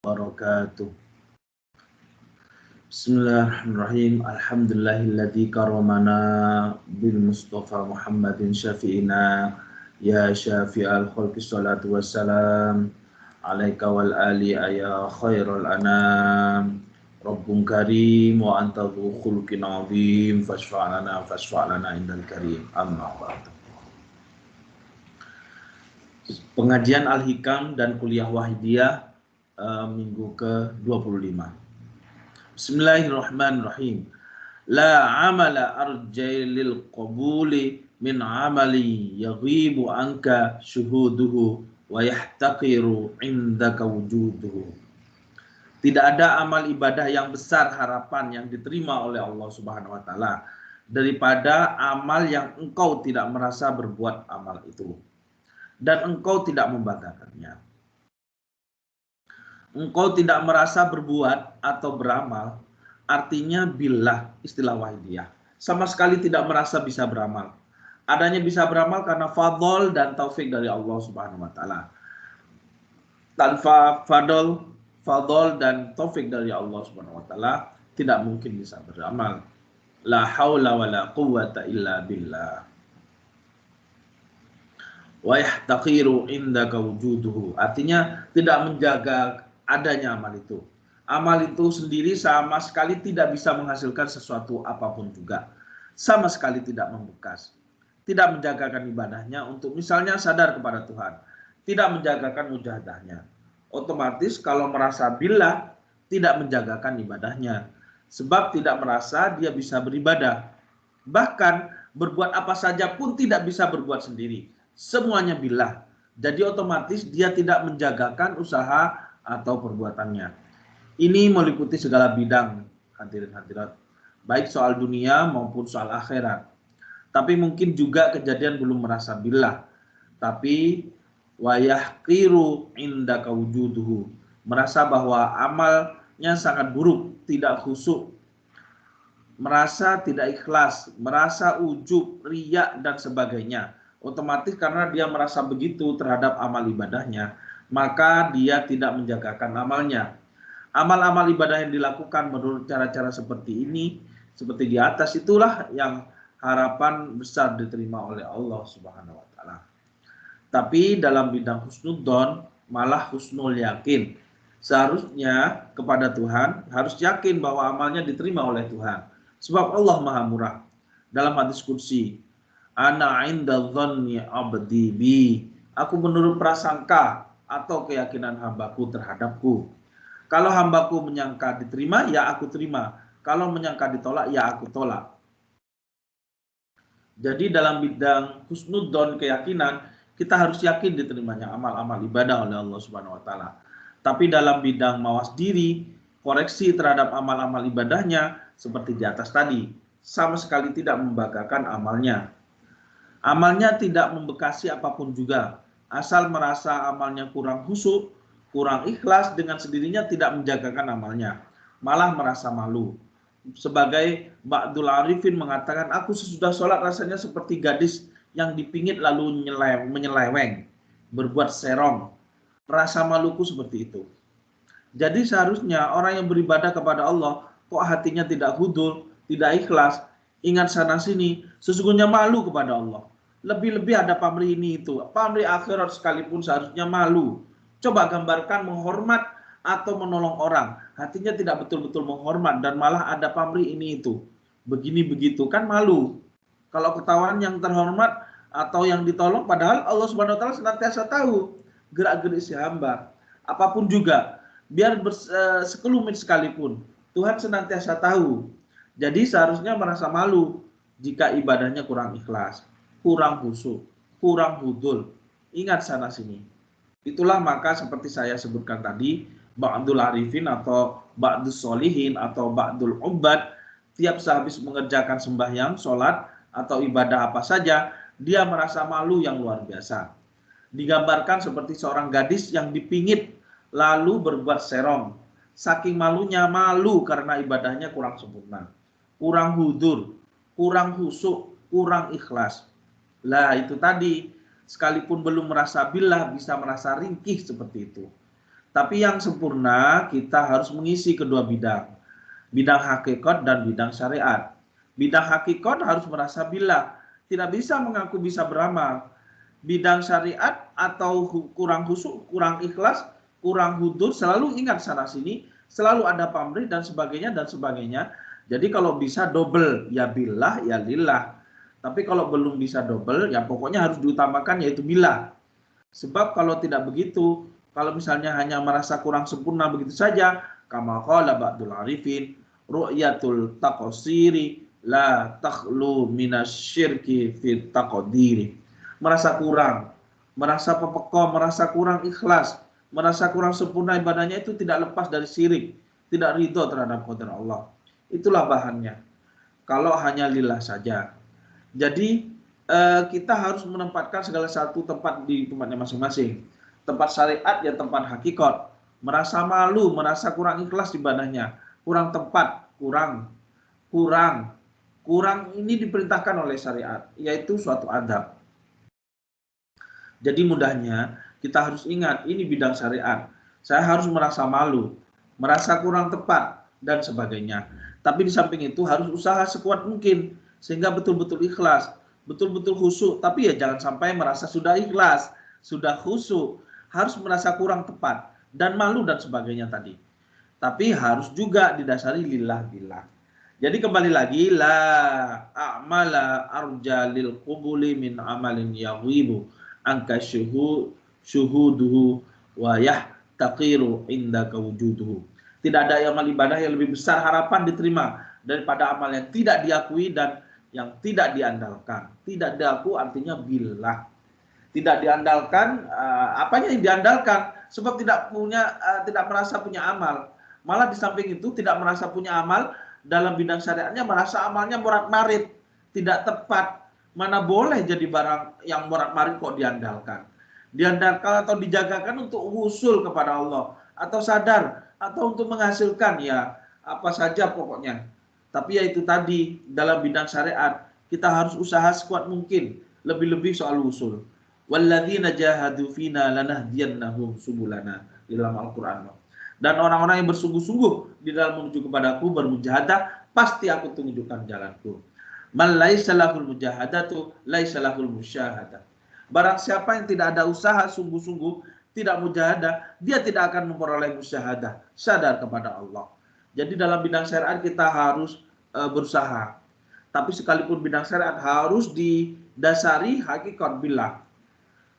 Wabarakatuh. Bismillahirrahmanirrahim. Alhamdulillahilladzi karamana bil Mustafa Muhammadin syafi'ina ya syafi'al khalqi salatu wassalam alaika wal ali ya khairul anam Rabbun karim wa anta dzu khuluqin azim fashfa'lana indal karim amma ba'du. Pengajian Al-Hikam dan Kuliah Wahidiyah minggu ke-25. Bismillahirrahmanirrahim. La amala arjailil qabuli min amali yaghibu anka syuhuduhu wa yahtaqiru indaka wujuduhu. Tidak ada amal ibadah yang besar harapan yang diterima oleh Allah Subhanahu wa taala daripada amal yang engkau tidak merasa berbuat amal itu dan engkau tidak membanggakannya. Engkau tidak merasa berbuat atau beramal, artinya billah, istilah wahidiyah. Sama sekali tidak merasa bisa beramal. Adanya bisa beramal karena fadl dan taufik dari Allah Subhanahu wa taala. Tanpa fadl dan taufik dari Allah Subhanahu wa taala tidak mungkin bisa beramal. La haula wala quwwata illa billah. Wa yahtaqiru indaka wujuduhu. Artinya tidak menjaga adanya amal itu. Amal itu sendiri sama sekali tidak bisa menghasilkan sesuatu apapun juga. Sama sekali tidak membekas. Tidak menjagakan ibadahnya untuk misalnya sadar kepada Tuhan. Tidak menjagakan mujahadahnya. Otomatis kalau merasa billah tidak menjagakan ibadahnya. Sebab tidak merasa dia bisa beribadah. Bahkan berbuat apa saja pun tidak bisa berbuat sendiri. Semuanya billah. Jadi otomatis dia tidak menjagakan usaha atau perbuatannya. Ini meliputi segala bidang, hadirin hadirat, baik soal dunia maupun soal akhirat. Tapi mungkin juga kejadian belum merasa billah, tapi wayahqiru indaka wujuduhu, merasa bahwa amalnya sangat buruk, tidak khusyuk, merasa tidak ikhlas, merasa ujub, riya dan sebagainya. Otomatis karena dia merasa begitu terhadap amal ibadahnya, maka dia tidak menjagakan amalnya. Amal-amal ibadah yang dilakukan menurut cara-cara seperti ini, seperti di atas, itulah yang harapan besar diterima oleh Allah Subhanahu wa taala. Tapi dalam bidang husnudzon malah husnul yakin. Seharusnya kepada Tuhan harus yakin bahwa amalnya diterima oleh Tuhan. Sebab Allah Maha Murah. Dalam hadis qudsi, ana 'inda dhanni 'abdi bi. Aku menurut prasangka atau keyakinan hambaku terhadapku. Kalau hambaku menyangka diterima, ya aku terima. Kalau menyangka ditolak, ya aku tolak. Jadi dalam bidang husnudzon keyakinan, kita harus yakin diterimanya amal-amal ibadah oleh Allah Subhanahu wa taala. Tapi dalam bidang mawas diri, koreksi terhadap amal-amal ibadahnya seperti di atas tadi, sama sekali tidak membanggakan amalnya. Amalnya tidak membekasi apapun juga, asal merasa amalnya kurang khusyuk, kurang ikhlas, dengan sendirinya tidak menjagakan amalnya, malah merasa malu. Sebagai Ba'dul Arifin mengatakan, aku sesudah sholat rasanya seperti gadis yang dipingit lalu menyeleweng, berbuat serong. Rasa maluku seperti itu. Jadi seharusnya orang yang beribadah kepada Allah, kok hatinya tidak hudul, tidak ikhlas, ingat sana sini, sesungguhnya malu kepada Allah. Lebih-lebih ada pamrih ini itu, pamrih akhirat sekalipun seharusnya malu. Coba gambarkan menghormat atau menolong orang, hatinya tidak betul-betul menghormat dan malah ada pamrih ini itu, begini begitu, kan malu. Kalau ketahuan yang terhormat atau yang ditolong, padahal Allah Subhanahu wa taala senantiasa tahu gerak-gerik si hamba, apapun juga, biar sekelumit sekalipun, Tuhan senantiasa tahu. Jadi seharusnya merasa malu jika ibadahnya kurang ikhlas, kurang khusyuk, kurang hudul. Ingat sana sini. Itulah maka seperti saya sebutkan tadi, Ba'dul Arifin atau Ba'dul Solihin atau Ba'dul Ubad, tiap sehabis mengerjakan sembahyang, sholat, atau ibadah apa saja, dia merasa malu yang luar biasa. Digambarkan seperti seorang gadis yang dipingit lalu berbuat serong. Saking malunya, malu karena ibadahnya kurang sempurna, kurang hudur, kurang khusyuk, kurang ikhlas. Lah itu tadi, sekalipun belum merasa billah bisa merasa ringkih seperti itu. Tapi yang sempurna kita harus mengisi kedua bidang. Bidang hakikat dan bidang syariat. Bidang hakikat harus merasa billah, tidak bisa mengaku bisa beramal. Bidang syariat atau kurang khusyuk, kurang ikhlas, kurang hudur, selalu ingat sana sini, selalu ada pamrih dan sebagainya dan sebagainya. Jadi kalau bisa double, ya billah, ya lillah. Tapi kalau belum bisa double, ya pokoknya harus diutamakan yaitu billah. Sebab kalau tidak begitu, kalau misalnya hanya merasa kurang sempurna begitu saja, kama qala ba'dul arifin, ru'yatul taqsiri la takhlu minasyirki fit taqdiri. Merasa kurang, merasa pepekom, merasa kurang ikhlas, merasa kurang sempurna ibadahnya itu tidak lepas dari syirik, tidak ridho terhadap qadar Allah. Itulah bahannya. Kalau hanya lillah saja. Jadi kita harus menempatkan segala satu tempat di tempatnya masing-masing. Tempat syariat ya tempat hakikat. Merasa malu, merasa kurang ikhlas ibadahnya, kurang tepat, kurang ini diperintahkan oleh syariat, yaitu suatu adab. Jadi mudahnya kita harus ingat ini bidang syariat. Saya harus merasa malu, merasa kurang tepat dan sebagainya. Tapi di samping itu harus usaha sekuat mungkin sehingga betul-betul ikhlas, betul-betul khusyuk. Tapi ya jangan sampai merasa sudah ikhlas, sudah khusyuk, harus merasa kurang tepat dan malu dan sebagainya tadi. Tapi harus juga didasari lillah billah. Jadi kembali lagi la a'mala arja lil qubuli min amalin yaghibu angka syuhuduhu wa yahtaqiru indaka wujuduhu. Tidak ada amal ibadah yang lebih besar harapan diterima daripada amal yang tidak diakui dan yang tidak diandalkan. Tidak diaku artinya billah. Tidak diandalkan, apanya yang diandalkan? Sebab tidak merasa punya amal. Malah di samping itu tidak merasa punya amal, dalam bidang syariatnya merasa amalnya morat-marit, tidak tepat. Mana boleh jadi barang yang morat-marit kok diandalkan. Diandalkan atau dijagakan untuk usul kepada Allah, atau sadar, atau untuk menghasilkan ya apa saja pokoknya. Tapi ya itu tadi, dalam bidang syariat kita harus usaha sekuat mungkin, lebih-lebih soal usul. Walladzina jahadu fina lanahdiyannahum subulana di dalam Al-Qur'an. Dan orang-orang yang bersungguh-sungguh di dalam menuju kepadaku bermujahadah, pasti aku tunjukkan jalanku. Man laisa lahul mujahadatu laisa lahul musyahadah. Barang siapa yang tidak ada usaha sungguh-sungguh, tidak mujahadah, dia tidak akan memperoleh musyahadah, sadar kepada Allah. Jadi dalam bidang syariat kita harus berusaha. Tapi sekalipun bidang syariat harus didasari hakikat billah.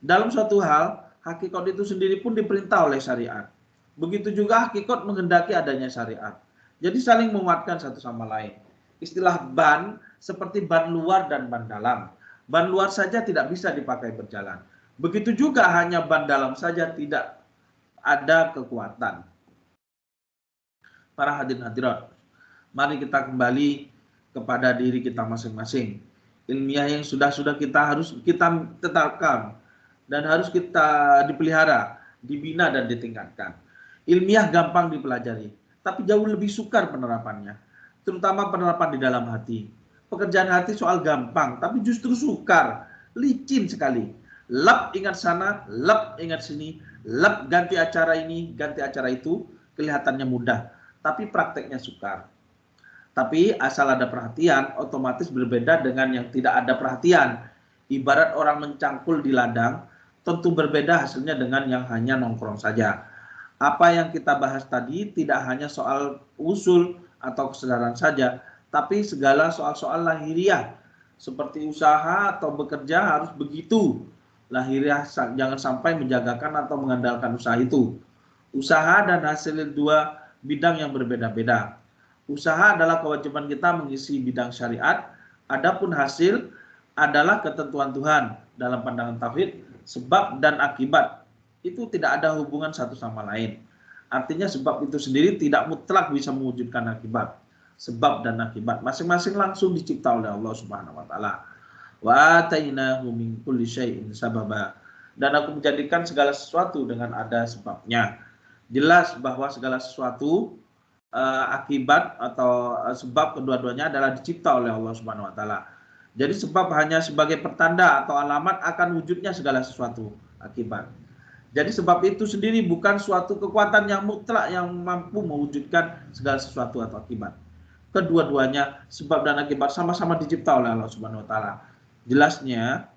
Dalam suatu hal, hakikat itu sendiri pun diperintah oleh syariat. Begitu juga hakikat menghendaki adanya syariat. Jadi saling menguatkan satu sama lain. Istilah ban seperti ban luar dan ban dalam. Ban luar saja tidak bisa dipakai berjalan. Begitu juga hanya ban dalam saja tidak ada kekuatan. Para hadirin hadirat, mari kita kembali kepada diri kita masing-masing. Ilmiah yang sudah kita harus kita tetapkan dan harus kita dipelihara, dibina dan ditingkatkan. Ilmiah gampang dipelajari, tapi jauh lebih sukar penerapannya, terutama penerapan di dalam hati. Pekerjaan hati soal gampang, tapi justru sukar, licin sekali. Lap ingat sana, lap ingat sini, lap ganti acara ini, ganti acara itu, kelihatannya mudah, tapi prakteknya sukar. Tapi asal ada perhatian, otomatis berbeda dengan yang tidak ada perhatian. Ibarat orang mencangkul di ladang, tentu berbeda hasilnya dengan yang hanya nongkrong saja. Apa yang kita bahas tadi tidak hanya soal usul atau kesadaran saja, tapi segala soal-soal lahiriah. Seperti usaha atau bekerja harus begitu. Lahiriah jangan sampai menjagakan atau mengandalkan usaha itu. Usaha dan hasil dua bidang yang berbeda-beda. Usaha adalah kewajiban kita mengisi bidang syariat, adapun hasil adalah ketentuan Tuhan dalam pandangan tauhid, sebab dan akibat. Itu tidak ada hubungan satu sama lain. Artinya sebab itu sendiri tidak mutlak bisa mewujudkan akibat. Sebab dan akibat masing-masing langsung dicipta oleh Allah Subhanahu wa taala. Wa atainahu min kulli syai'in sababa. Dan aku menjadikan segala sesuatu dengan ada sebabnya. Jelas bahwa segala sesuatu akibat atau sebab kedua-duanya adalah dicipta oleh Allah Subhanahu wa taala. Jadi sebab hanya sebagai pertanda atau alamat akan wujudnya segala sesuatu akibat. Jadi sebab itu sendiri bukan suatu kekuatan yang mutlak yang mampu mewujudkan segala sesuatu atau akibat. Kedua-duanya sebab dan akibat sama-sama dicipta oleh Allah Subhanahu wa taala. Jelasnya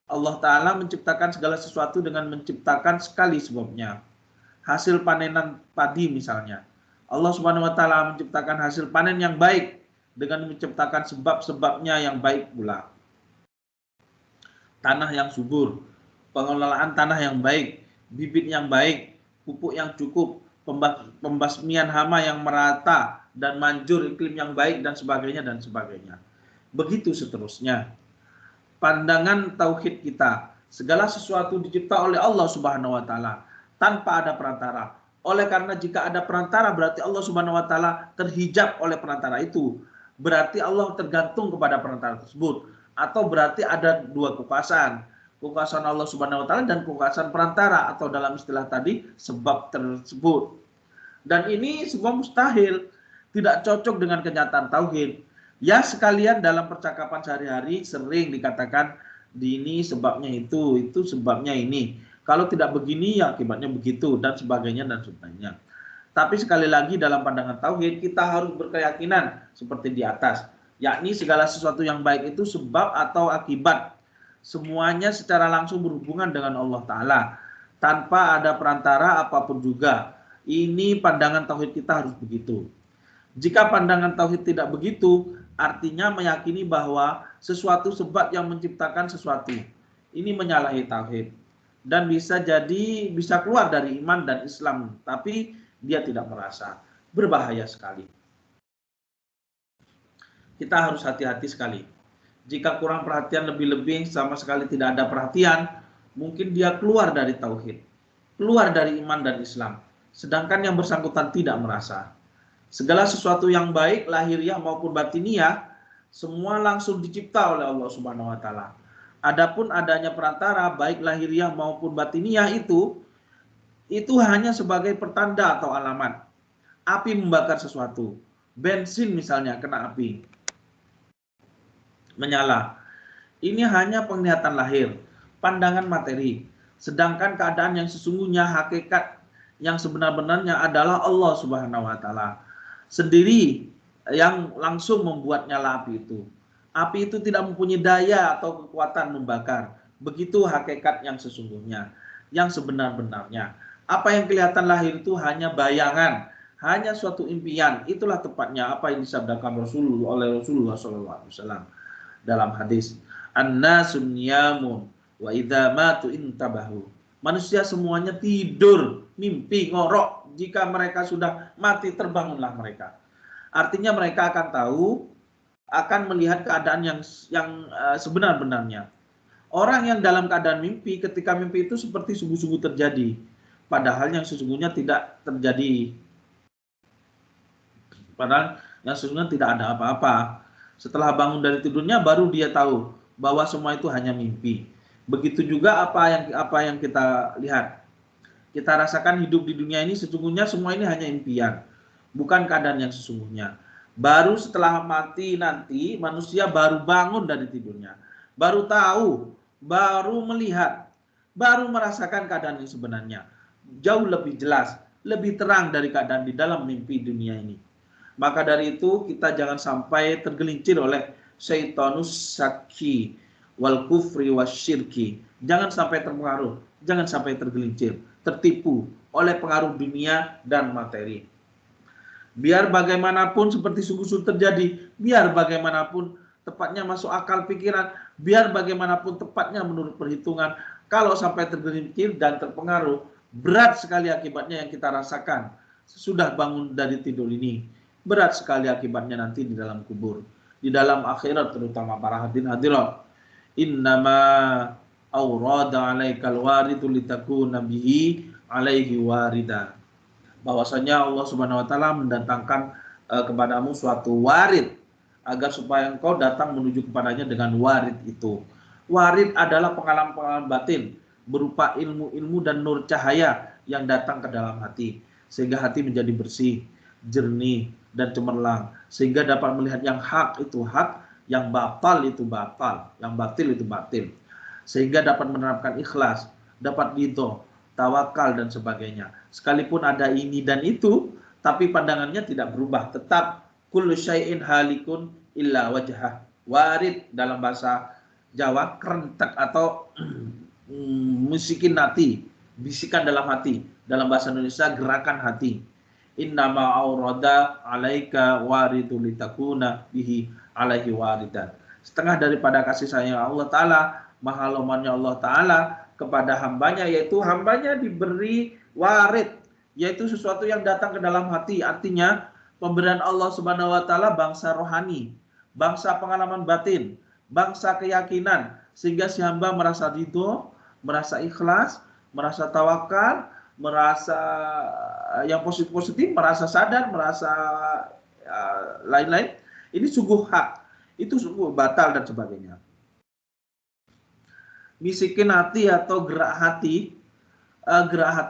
Allah taala menciptakan segala sesuatu dengan menciptakan sekali sebabnya. Hasil panenan padi misalnya. Allah Subhanahu wa taala menciptakan hasil panen yang baik dengan menciptakan sebab-sebabnya yang baik pula. Tanah yang subur, pengelolaan tanah yang baik, bibit yang baik, pupuk yang cukup, pembasmian hama yang merata dan manjur, iklim yang baik dan sebagainya dan sebagainya. Begitu seterusnya. Pandangan tauhid kita, segala sesuatu dicipta oleh Allah Subhanahu wa taala tanpa ada perantara. Oleh karena jika ada perantara berarti Allah Subhanahu wa taala terhijab oleh perantara itu. Berarti Allah tergantung kepada perantara tersebut, atau berarti ada dua kekuasaan. Kekuasaan Allah Subhanahu wa taala dan kekuasaan perantara, atau dalam istilah tadi sebab tersebut. Dan ini semua mustahil, tidak cocok dengan kenyataan tauhid. Ya sekalian dalam percakapan sehari-hari sering dikatakan ini sebabnya itu sebabnya ini. Kalau tidak begini ya akibatnya begitu dan sebagainya dan sebagainya. Tapi sekali lagi dalam pandangan tauhid kita harus berkeyakinan seperti di atas, yakni segala sesuatu yang baik itu sebab atau akibat. Semuanya secara langsung berhubungan dengan Allah Ta'ala tanpa ada perantara apapun juga. Ini pandangan tauhid kita harus begitu. Jika pandangan tauhid tidak begitu, artinya meyakini bahwa sesuatu sebab yang menciptakan sesuatu. Ini menyalahi tauhid dan bisa keluar dari iman dan Islam, tapi dia tidak merasa. Berbahaya sekali. Kita harus hati-hati sekali. Jika kurang perhatian lebih-lebih sama sekali tidak ada perhatian, mungkin dia keluar dari tauhid, keluar dari iman dan Islam. Sedangkan yang bersangkutan tidak merasa. Segala sesuatu yang baik, lahiriah maupun batiniah, semua langsung dicipta oleh Allah Subhanahu wa taala. Adapun adanya perantara, baik lahiriah maupun batiniah itu hanya sebagai pertanda atau alamat. Api membakar sesuatu. Bensin misalnya kena api, menyala. Ini hanya penglihatan lahir, pandangan materi. Sedangkan keadaan yang sesungguhnya, hakikat yang sebenar-benarnya adalah Allah Subhanahu wa taala sendiri yang langsung membuat nyala api itu. Api itu tidak mempunyai daya atau kekuatan membakar. Begitu hakikat yang sesungguhnya, yang sebenar-benarnya. Apa yang kelihatan lahir itu hanya bayangan, hanya suatu impian. Itulah tepatnya apa yang disabdakan oleh Rasulullah SAW dalam hadis. An-nasun niyamun wa idza matu intabahu. Manusia semuanya tidur, mimpi, ngorok. Jika mereka sudah mati, terbangunlah mereka. Artinya mereka akan tahu, akan melihat keadaan yang sebenar-benarnya. Orang yang dalam keadaan mimpi, ketika mimpi itu seperti sungguh-sungguh terjadi. Padahal yang sesungguhnya tidak terjadi. Padahal yang sesungguhnya tidak ada apa-apa. Setelah bangun dari tidurnya, baru dia tahu bahwa semua itu hanya mimpi. Begitu juga apa yang kita lihat. Kita rasakan hidup di dunia ini sesungguhnya semua ini hanya impian, bukan keadaan yang sesungguhnya. Baru setelah mati nanti manusia baru bangun dari tidurnya, baru tahu, baru melihat, baru merasakan keadaan yang sebenarnya. Jauh lebih jelas, lebih terang dari keadaan di dalam mimpi dunia ini. Maka dari itu kita jangan sampai tergelincir oleh syaitanus syaki wal kufri wasyirki. Jangan sampai terpengaruh, jangan sampai tergelincir, tertipu oleh pengaruh dunia dan materi. Biar bagaimanapun seperti sungguh-sungguh terjadi, biar bagaimanapun tepatnya masuk akal pikiran, biar bagaimanapun tepatnya menurut perhitungan, kalau sampai tergelincir dan terpengaruh, berat sekali akibatnya yang kita rasakan sesudah bangun dari tidur ini. Berat sekali akibatnya nanti di dalam kubur, di dalam akhirat, terutama para hadirin hadirat. Innama awrada alaikal waridhu litakuna bihi alaihi warida. Bahwasanya Allah Subhanahu wa taala mendatangkan kepadamu suatu warid agar supaya engkau datang menuju kepadanya dengan warid itu. Warid adalah pengalaman-pengalaman batin berupa ilmu-ilmu dan nur cahaya yang datang ke dalam hati sehingga hati menjadi bersih, jernih dan cemerlang, sehingga dapat melihat yang hak itu hak, yang batal itu batal, yang batil itu batil, sehingga dapat menerapkan ikhlas, dapat ridho, tawakal dan sebagainya. Sekalipun ada ini dan itu, tapi pandangannya tidak berubah. Tetap kullu syai'in halikun illa wajhah. Warid dalam bahasa Jawa, kerentek atau musikin hati, bisikan dalam hati. Dalam bahasa Indonesia, gerakan hati. Innama aurada alaika waridu litakuna bihi alaihi waridan. Setengah daripada kasih sayang Allah Ta'ala, mahalomannya Allah Ta'ala kepada hambanya, yaitu hambanya diberi warid, yaitu sesuatu yang datang ke dalam hati. Artinya pemberian Allah Subhanahu Wa Ta'ala bangsa rohani, bangsa pengalaman batin, bangsa keyakinan, sehingga si hamba merasa ridho, merasa ikhlas, merasa tawakal, merasa yang positif-positif, merasa sadar, merasa lain-lain. Ini sungguh hak, itu sungguh batal dan sebagainya. Bisikin hati atau gerak hati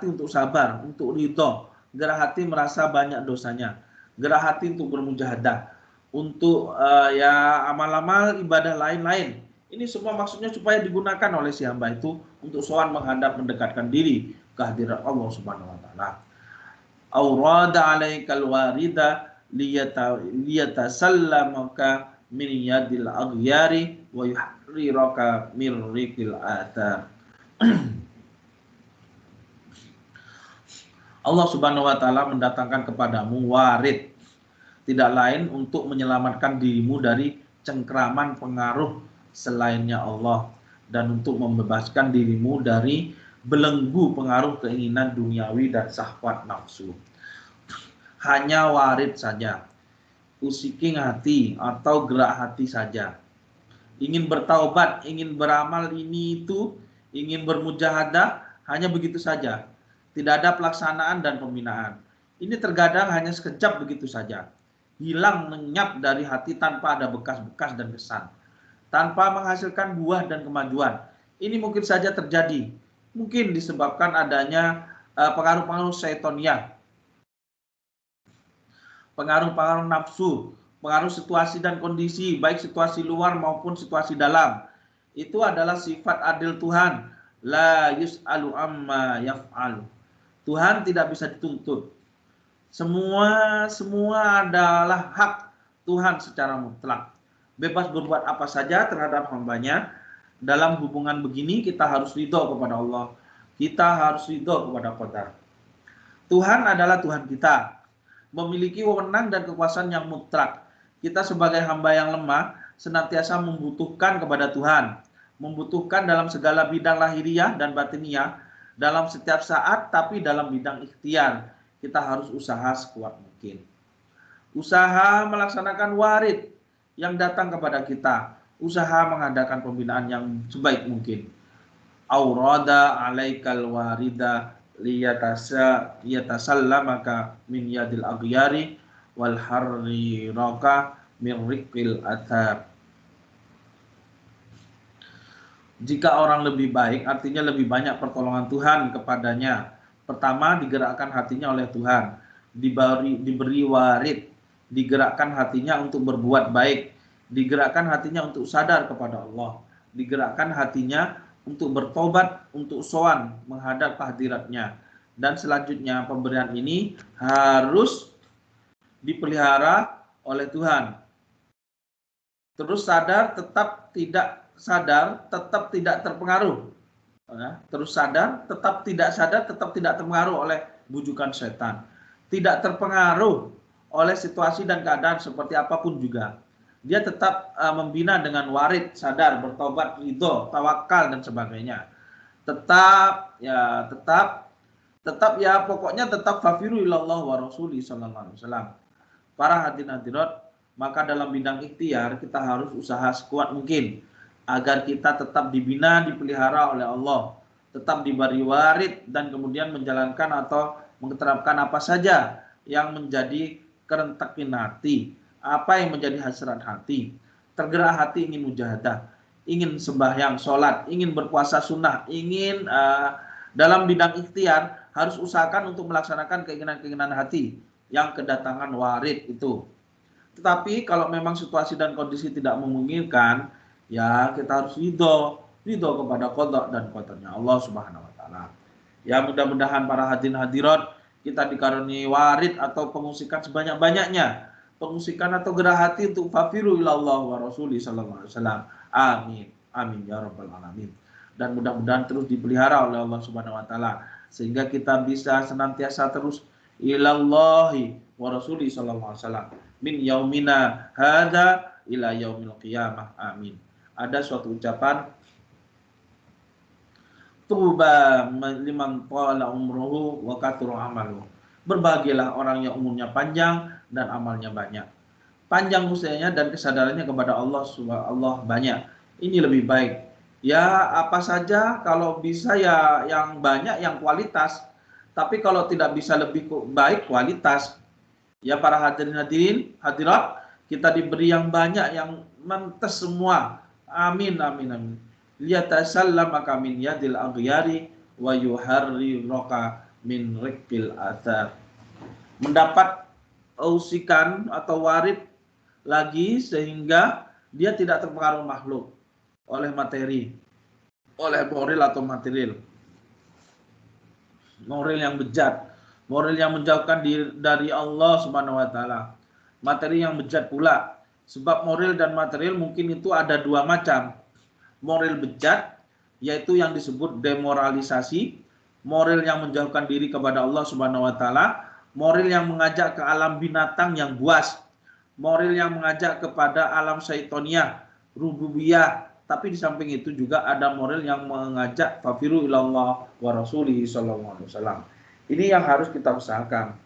untuk sabar, untuk ridho, gerak hati merasa banyak dosanya, gerak hati untuk bermujahadah, untuk ya amal-amal ibadah lain-lain. Ini semua maksudnya supaya digunakan oleh si hamba itu untuk sowan menghadap, mendekatkan diri kehadirat Allah Subhanahu Wa Ta'ala. Aurada alaikal warida liyatasallamaka min yadil aghyari wa yuhriraka min riqil athar. Allah Subhanahu Wa Ta'ala mendatangkan kepadamu warid, tidak lain untuk menyelamatkan dirimu dari cengkraman pengaruh selainnya Allah, dan untuk membebaskan dirimu dari belenggu pengaruh keinginan duniawi dan syahwat nafsu. Hanya warid saja, usiking hati atau gerak hati saja. Ingin bertaubat, ingin beramal ini itu, ingin bermujahadah, hanya begitu saja. Tidak ada pelaksanaan dan pembinaan. Ini terkadang hanya sekejap begitu saja. Hilang lenyap dari hati tanpa ada bekas-bekas dan kesan, tanpa menghasilkan buah dan kemajuan. Ini mungkin saja terjadi, mungkin disebabkan adanya pengaruh-pengaruh syaitoniyah, pengaruh-pengaruh nafsu, pengaruh situasi dan kondisi, baik situasi luar maupun situasi dalam. Itu adalah sifat adil Tuhan. La yus'alu amma yaf'alu. Tuhan tidak bisa dituntut. Semua adalah hak Tuhan secara mutlak. Bebas berbuat apa saja terhadap hambanya. Dalam hubungan begini kita harus ridho kepada Allah. Kita harus ridho kepada qadar. Tuhan adalah Tuhan kita, memiliki wewenang dan kekuasaan yang mutlak. Kita sebagai hamba yang lemah senantiasa membutuhkan kepada Tuhan, membutuhkan dalam segala bidang lahiriah dan batiniah, dalam setiap saat, tapi dalam bidang ikhtiar kita harus usaha sekuat mungkin. Usaha melaksanakan warid yang datang kepada kita, usaha mengadakan pembinaan yang sebaik mungkin. Aurada alaikal warida liyatasallamaka min yadil aghyari wal harriraka min riqil athar. Jika orang lebih baik, artinya lebih banyak pertolongan Tuhan kepadanya. Pertama, digerakkan hatinya oleh Tuhan, diberi warid, digerakkan hatinya untuk berbuat baik, digerakkan hatinya untuk sadar kepada Allah, digerakkan hatinya untuk bertobat, untuk sowan menghadap kehadiratnya. Dan selanjutnya pemberian ini harus dipelihara oleh Tuhan. Terus sadar, tetap tidak sadar, tetap tidak terpengaruh. Terus sadar, tetap tidak terpengaruh oleh bujukan setan. Tidak terpengaruh oleh situasi dan keadaan seperti apapun juga. Dia tetap membina dengan warid, sadar, bertobat, ridho, tawakal dan sebagainya. Tetap pokoknya tetap fafiru ilallah wa rasuli sallallahu alaihi wasallam. Para hadirin hadirat, maka dalam bidang ikhtiar kita harus usaha sekuat mungkin agar kita tetap dibina, dipelihara oleh Allah, tetap diberi warid dan kemudian menjalankan atau menerapkan apa saja yang menjadi kerentakin hati, apa yang menjadi hasrat hati, tergerak hati ingin mujahadah, ingin sembahyang, sholat, ingin berpuasa sunnah, ingin dalam bidang ikhtiar harus usahakan untuk melaksanakan keinginan-keinginan hati yang kedatangan warid itu. Tetapi kalau memang situasi dan kondisi tidak memungkinkan, ya kita harus ridho kepada qada dan qadarnya Allah Subhanahu wa taala. Ya mudah-mudahan para hadirin hadirat kita dikaruniai warid atau pengusikan sebanyak-banyaknya. Pengusikan atau gerah hati untuk fafiru ilallah wa rasuli sallallahu alaihi wasallam. Amin. Amin ya rabbal alamin. Dan mudah-mudahan terus dipelihara oleh Allah Subhanahu wa taala sehingga kita bisa senantiasa terus ilallahi wa rasuli sallallahu alaihi wasallam min yaumina hadza ila yaumil qiyamah. Amin. Ada suatu ucapan tuba liman qala umruhu wa katsura amaluhu. Berbahagialah orang yang umurnya panjang dan amalnya banyak. Panjang usianya dan kesadarannya kepada Allah banyak. Ini lebih baik. Ya apa saja kalau bisa ya yang banyak yang kualitas. Tapi kalau tidak bisa lebih baik kualitas. Ya para hadirin hadirat, kita diberi yang banyak yang mentes semua. Amin amin amin. Liyatasallama min yadil aghyari wa yuharriraka min rikil athar. Mendapat usikan atau warid lagi sehingga dia tidak terpengaruh makhluk oleh materi, oleh moral atau material. Moral yang bejat, moral yang menjauhkan diri dari Allah Subhanahu wa taala. Materi yang bejat pula. Sebab moral dan material mungkin itu ada dua macam. Moral bejat yaitu yang disebut demoralisasi, moral yang menjauhkan diri kepada Allah Subhanahu wa taala, moral yang mengajak ke alam binatang yang buas, moral yang mengajak kepada alam syaitoniah, rububiyah. Tapi di samping itu juga ada moral yang mengajak fafiru ilallah wa rasulihi sallallahu alaihi wasallam. Ini yang harus kita usahakan.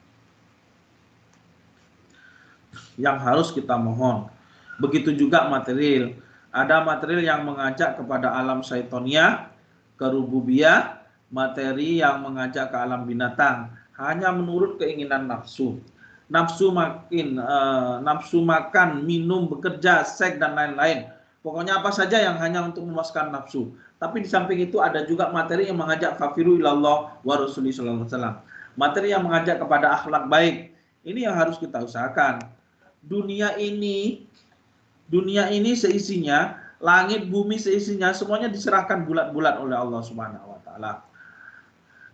Yang harus kita mohon. Begitu juga material. Ada material yang mengajak kepada alam syaitoniah, ke rububiyah, materi yang mengajak ke alam binatang, hanya menurut keinginan nafsu. Nafsu makan, minum, bekerja, seks dan lain-lain. Pokoknya apa saja yang hanya untuk memuaskan nafsu. Tapi di samping itu ada juga materi yang mengajak fafiru ilallah wa rasuli sallallahu alaihi wasallam. Materi yang mengajak kepada akhlak baik. Ini yang harus kita usahakan. Dunia ini seisinya, langit bumi seisinya semuanya diserahkan bulat-bulat oleh Allah Subhanahu wa taala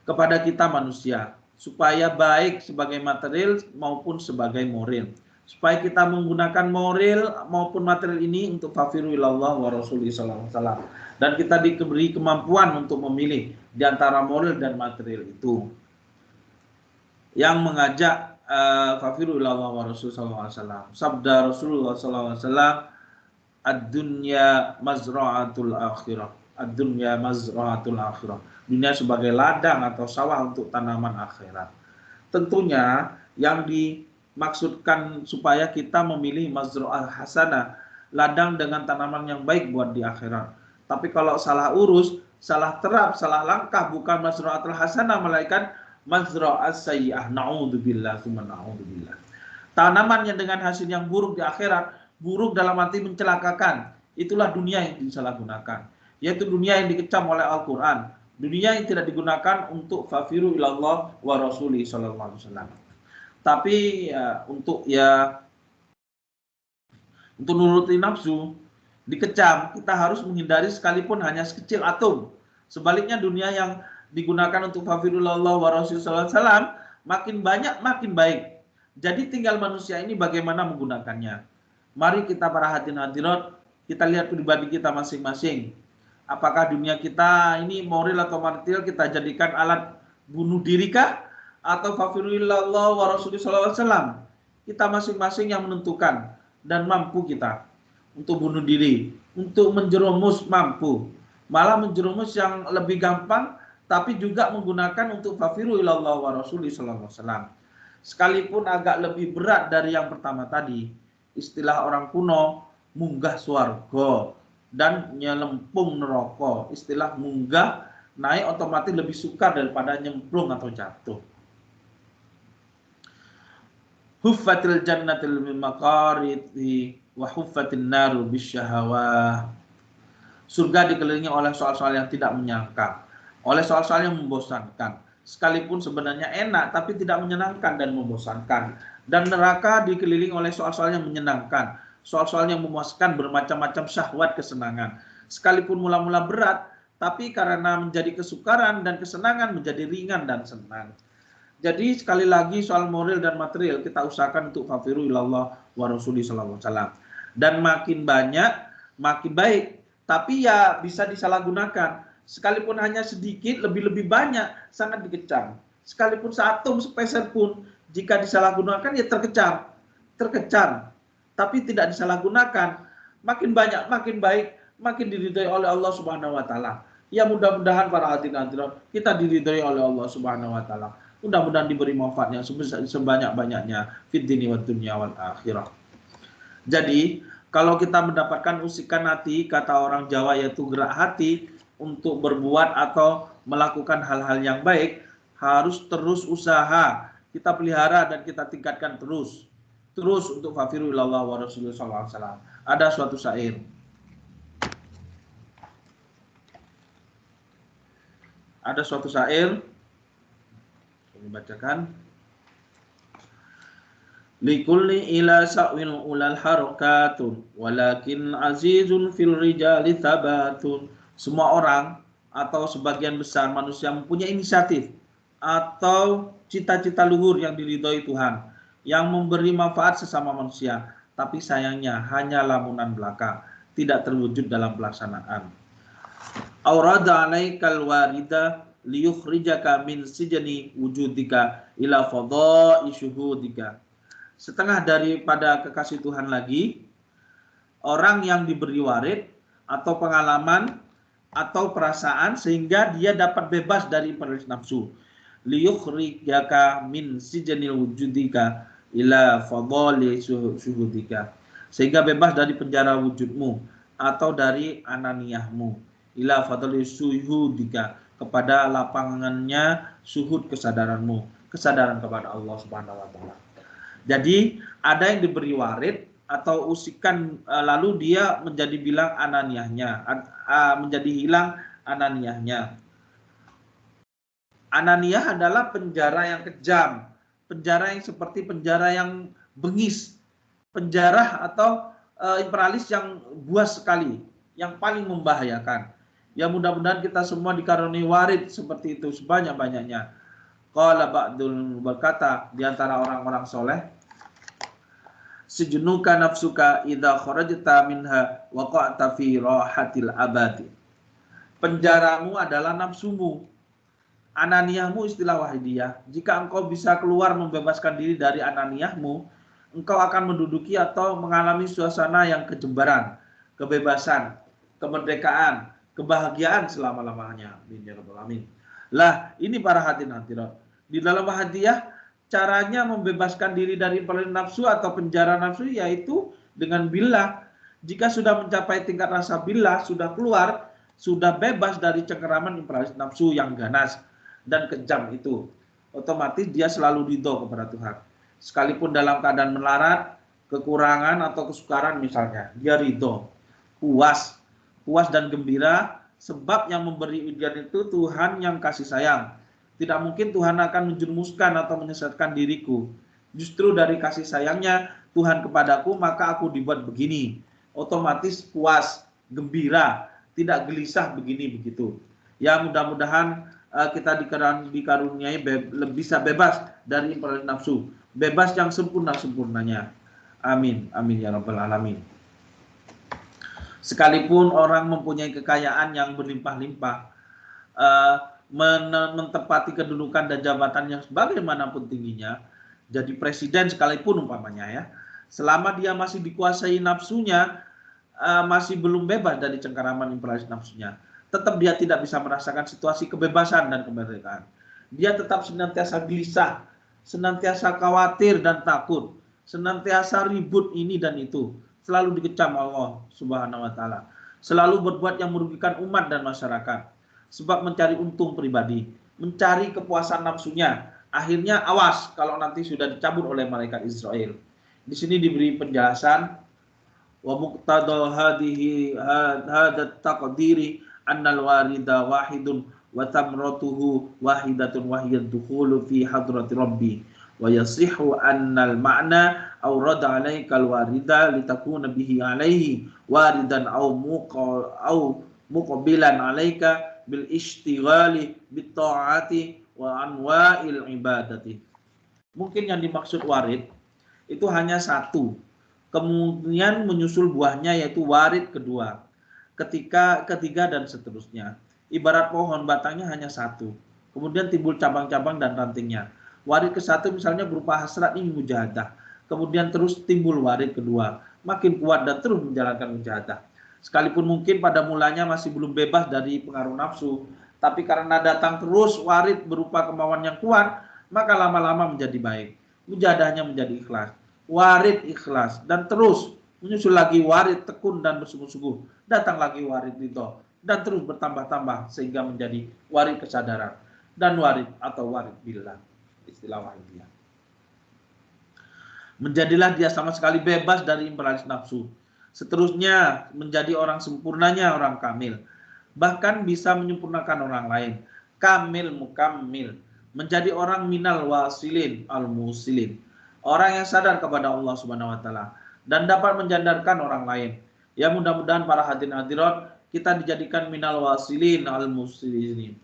kepada kita manusia supaya baik sebagai material maupun sebagai moral. Supaya kita menggunakan moral maupun material ini untuk fafiru ilallah wa rasuli sallallahu alaihi wasallam, dan kita diberi kemampuan untuk memilih di antara moral dan material itu yang mengajak fafiru ilallah wa rasuli sallallahu alaihi wasallam. Sabda Rasulullah sallallahu alaihi wasallam, ad-dunya mazra'atul akhirah. Ad-dunya mazra'atul akhirah. Dunia sebagai ladang atau sawah untuk tanaman akhirat. Tentunya yang dimaksudkan supaya kita memilih mazra'ah hasanah, ladang dengan tanaman yang baik buat di akhirat. Tapi kalau salah urus, salah terap, salah langkah, bukan mazra'atul hasanah, melainkan mazra'as sayyi'ah. Na'udzubillah, tsumma na'udzubillah. Tanaman yang dengan hasil yang buruk di akhirat, buruk dalam arti mencelakakan. Itulah dunia yang disalahgunakan. Yaitu dunia yang dikecam oleh Al-Quran. Dunia yang tidak digunakan untuk fafiru ilallah wa rasuli sallallahu alaihi wasallam. Tapi untuk nuruti nafsu dikecam, kita harus menghindari sekalipun hanya sekecil atom. Sebaliknya dunia yang digunakan untuk fafiru ilallah wa rasuli sallallahu alaihi wasallam makin banyak makin baik. Jadi tinggal manusia ini bagaimana menggunakannya. Mari kita para hadirin hadirat, kita lihat pribadi kita masing-masing. Apakah dunia kita ini moral atau material kita jadikan alat bunuh diri kah? Atau fafiru ilallah wa rasuli sallallahu alaihi wasallam? Kita masing-masing yang menentukan, dan mampu kita untuk bunuh diri, untuk menjerumus mampu. Malah menjerumus yang lebih gampang, tapi juga menggunakan untuk fafiru ilallah wa rasuli sallallahu alaihi wasallam. Sekalipun agak lebih berat dari yang pertama tadi, istilah orang kuno, munggah swarga dan nyelempung neraka. Istilah munggah, naik otomatis lebih sukar daripada nyemplung atau jatuh. Huffatil jannatil mimaqariti wa huffatin naru bisyahawah. Surga dikelilingi oleh soal-soal yang tidak menyenangkan, oleh soal-soal yang membosankan. Sekalipun sebenarnya enak, tapi tidak menyenangkan dan membosankan. Dan neraka dikelilingi oleh soal-soal yang menyenangkan, soal-soal yang memuaskan, bermacam-macam syahwat kesenangan. Sekalipun mula-mula berat, tapi karena menjadi kesukaran dan kesenangan menjadi ringan dan senang. Jadi sekali lagi soal moral dan material kita usahakan untuk fafiru ilallah wa rasuli sallallahu alaihi wasallam. Dan makin banyak makin baik. Tapi ya bisa disalahgunakan. Sekalipun hanya sedikit, lebih-lebih banyak sangat dikecam. Sekalipun seatom sepeser pun jika disalahgunakan ya terkecam. Terkecam. Tapi tidak disalahgunakan, makin banyak makin baik, makin diridhai oleh Allah Subhanahu wa taala. Ya mudah-mudahan para hadirin kita diridhai oleh Allah Subhanahu wa taala. Mudah-mudahan diberi manfaatnya sebanyak-banyaknya fid dini wad dunya wal akhirah. Jadi, kalau kita mendapatkan usikan hati, kata orang Jawa yaitu gerak hati untuk berbuat atau melakukan hal-hal yang baik, harus terus usaha. Kita pelihara dan kita tingkatkan terus. Terus untuk fafiru ilallah wa rasulullah sallallahu alaihi wasallam. Ada suatu syair. Ada suatu syair, saya bacakan. Likulli ila sa'wil ulal harakatun, walakin azizun fil rijali thabatun. Semua orang atau sebagian besar manusia mempunyai inisiatif atau cita-cita luhur yang diridhoi Tuhan, yang memberi manfaat sesama manusia, tapi sayangnya hanya lamunan belaka, tidak terwujud dalam pelaksanaan. Aurada alaikal warida liyukhrijaka min sijani wujudika ila fadha'i syuhudika. Setengah daripada kekasih Tuhan lagi, orang yang diberi warid atau pengalaman atau perasaan sehingga dia dapat bebas dari imperatives nafsu. Liyukhrijaka min sijanil wujudika ila fadhali syuhudika. Sehingga bebas dari penjara wujudmu atau dari ananiyahmu. Ila fadhali syuhudika, kepada lapangannya suhud kesadaranmu, kesadaran kepada Allah Subhanahu wa taala. Jadi ada yang diberi warid atau usikan lalu dia menjadi bilang ananiyahnya, menjadi hilang ananiyahnya. Ananiyah adalah penjara yang kejam, penjara yang seperti penjara yang bengis, penjara atau imperialis yang buas sekali, yang paling membahayakan. Ya mudah-mudahan kita semua dikaruniai warid seperti itu sebanyak-banyaknya. Qala ba'dul berkata di antara orang-orang soleh, sejunuka nafsuka idza kharajta minha waqa'ta fi rahatil abadi. Penjaramu adalah nafsumu. Ananiyahmu istilah wahidiyah. Jika engkau bisa keluar membebaskan diri dari ananiyahmu, engkau akan menduduki atau mengalami suasana yang kejembaran, kebebasan, kemerdekaan, kebahagiaan selama-lamanya. Amin. Lah, ini para hadirin hadirat. Di dalam wahidiyah caranya membebaskan diri dari imperatives nafsu atau penjara nafsu yaitu dengan billah. Jika sudah mencapai tingkat rasa billah, sudah keluar, sudah bebas dari cengkeraman imperatif nafsu yang ganas dan kejam itu, otomatis dia selalu ridho kepada Tuhan. Sekalipun dalam keadaan melarat, kekurangan atau kesukaran misalnya, dia ridho, puas dan gembira, sebab yang memberi ujian itu Tuhan yang kasih sayang. Tidak mungkin Tuhan akan menjerumuskan atau menyesatkan diriku. Justru dari kasih sayangnya Tuhan kepadaku, maka aku dibuat begini. Otomatis puas, gembira, tidak gelisah begini begitu. Ya mudah-mudahan kita dikaruniai bisa bebas dari imperatives nafsu, bebas yang sempurnanya. Amin, amin ya rabbal alamin. Sekalipun orang mempunyai kekayaan yang berlimpah-limpah, menempati kedudukan dan jabatan yang sebagaimanapun tingginya, jadi presiden sekalipun umpamanya ya, selama dia masih dikuasai nafsunya, masih belum bebas dari cengkeraman imperatif nafsunya, tetap dia tidak bisa merasakan situasi kebebasan dan kemerdekaan. Dia tetap senantiasa gelisah, senantiasa khawatir dan takut, senantiasa ribut ini dan itu, selalu dikecam Allah Subhanahu wa taala, selalu berbuat yang merugikan umat dan masyarakat, sebab mencari untung pribadi, mencari kepuasan nafsunya. Akhirnya awas kalau nanti sudah dicabut oleh malaikat Israel. Di sini diberi penjelasan wa muqtada hadhihi hadat taqdiri annal warida wahidun wa tamratuhu wahidatun wa hiya dukhulu fi hadrati rabbi wa yasihu annal ma'na awrada alaikal warida litakuna bihi alaihi waridan au muqbilan 'alaika bil ishtighali bit ta'ati wa anwa'il ibadati. Mungkin yang dimaksud warid itu hanya satu, kemudian menyusul buahnya yaitu warid kedua, ketiga dan seterusnya. Ibarat pohon batangnya hanya satu, kemudian timbul cabang-cabang dan rantingnya. Warid ke satu misalnya berupa hasrat ini mujahadah, kemudian terus timbul warid kedua, makin kuat dan terus menjalankan mujahadah. Sekalipun mungkin pada mulanya masih belum bebas dari pengaruh nafsu, tapi karena datang terus warid berupa kemauan yang kuat, maka lama-lama menjadi baik. Mujahadahnya menjadi ikhlas. Warid ikhlas dan terus menyusul lagi warid tekun dan bersungguh-sungguh. Datang lagi warid ridho dan terus bertambah-tambah sehingga menjadi warid kesadaran dan warid atau warid billah, istilah wahidiyah. Menjadilah dia sama sekali bebas dari imperatif nafsu. Seterusnya menjadi orang sempurnanya orang kamil. Bahkan bisa menyempurnakan orang lain. Kamil mukammil. Menjadi orang minal wasilin al-musilin. Orang yang sadar kepada Allah Subhanahu wa taala dan dapat menjandarkan orang lain. Ya mudah-mudahan para hadirin hadirat kita dijadikan minal wasilin al-musilin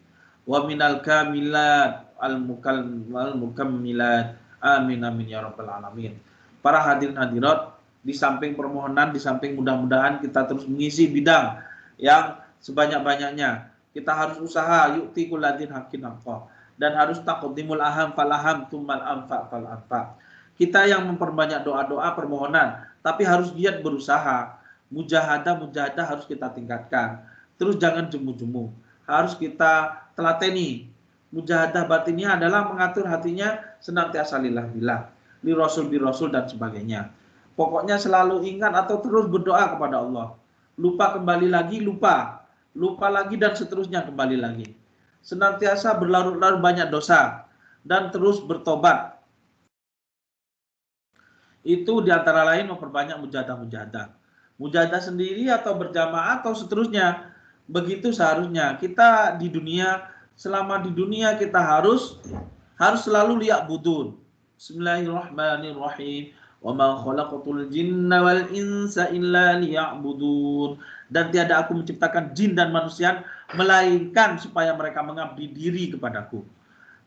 wa minal kamilat al-mukammilat. Amin amin ya rabbal alamin. Para hadirin hadirat, di samping permohonan, di samping mudah-mudahan kita terus mengisi bidang yang sebanyak-banyaknya. Kita harus usaha yu'ti kulladin haqqin haqqah dan harus taqdimul aham fal aham tumal anfa fal anfa. Kita yang memperbanyak doa-doa permohonan, tapi harus giat berusaha. Mujahadah harus kita tingkatkan. Terus jangan jemu-jemu. Harus kita telateni. Mujahadah batinnya adalah mengatur hatinya senantiasa lillah, li rasul bi rasul dan sebagainya. Pokoknya selalu ingat atau terus berdoa kepada Allah. Lupa kembali lagi, lupa lagi dan seterusnya kembali lagi. Senantiasa berlarut-larut banyak dosa dan terus bertobat. Itu diantara lain memperbanyak mujahadah. Mujahadah sendiri atau berjamaah atau seterusnya. Begitu seharusnya kita di dunia, selama di dunia kita harus selalu liya'budun. Bismillahirrahmanirrahim. Wa ma khalaqatul jinna wal insa illa liya'budun. Dan tiada aku menciptakan jin dan manusia melainkan supaya mereka mengabdi diri kepadaku.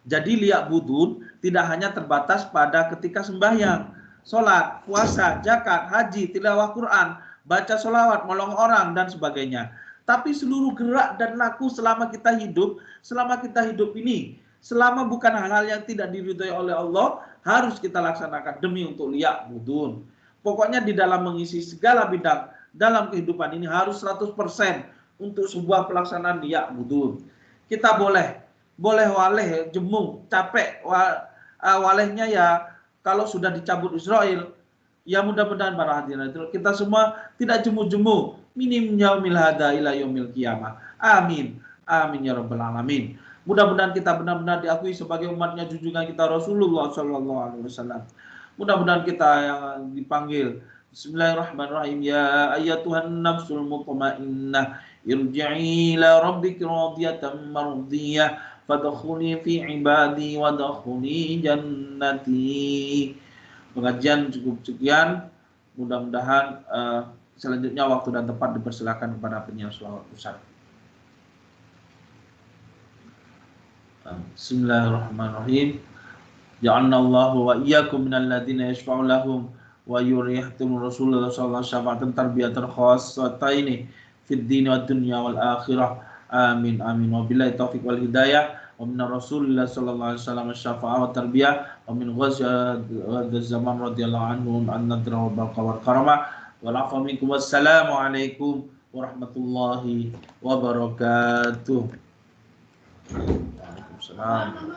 Jadi liya'budun tidak hanya terbatas pada ketika sembahyang, sholat, puasa, zakat, haji, tilawah Quran, baca sholawat, menolong orang dan sebagainya. Tapi seluruh gerak dan laku selama kita hidup ini, selama bukan hal-hal yang tidak diridhoi oleh Allah, harus kita laksanakan demi untuk liya'budun. Pokoknya di dalam mengisi segala bidang dalam kehidupan ini harus 100% untuk sebuah pelaksanaan liya'budun. Kita boleh waleh, jemu, capek, walehnya ya kalau sudah dicabut Israel. Ya mudah-mudahan para hadirin kita semua tidak jemu-jemu minim yaumil hada ila yaumil qiyamah. Amin. Amin ya rabbal alamin. Mudah-mudahan kita benar-benar diakui sebagai umatnya junjungan kita Rasulullah sallallahu alaihi wasallam. Mudah-mudahan kita yang dipanggil Bismillahirrahmanirrahim. Ya ayyatuhan nafsul mutmainnah irji'i ila rabbiki radiyatan mardiyah fadkhuli fi ibadi wadkhuli jannati. Pengajian cukup sekian. Mudah-mudahan selanjutnya waktu dan tempat dipersilakan kepada penyiar selawat pusat. Bismillahirrahmanirrahim. Ja'alnallahu wa iyyakum minal ladzina yashfa'u lahum wa yurihtum Rasulullah sallallahu alaihi wasallam tarbiyatan khassataini fid din wad dunya wal akhirah. Amin amin. Wabillahi taufiq wal hidayah. Wa min Rasulillah sallallahu alaihi wasallam syafa'ah wa tarbiyah wa min ghazal zaman radhiyallahu anhu an-nadra wa baqa wal karamah wal afwa minkum. Wassalamu alaikum warahmatullahi wabarakatuh. Waalaikumsalam.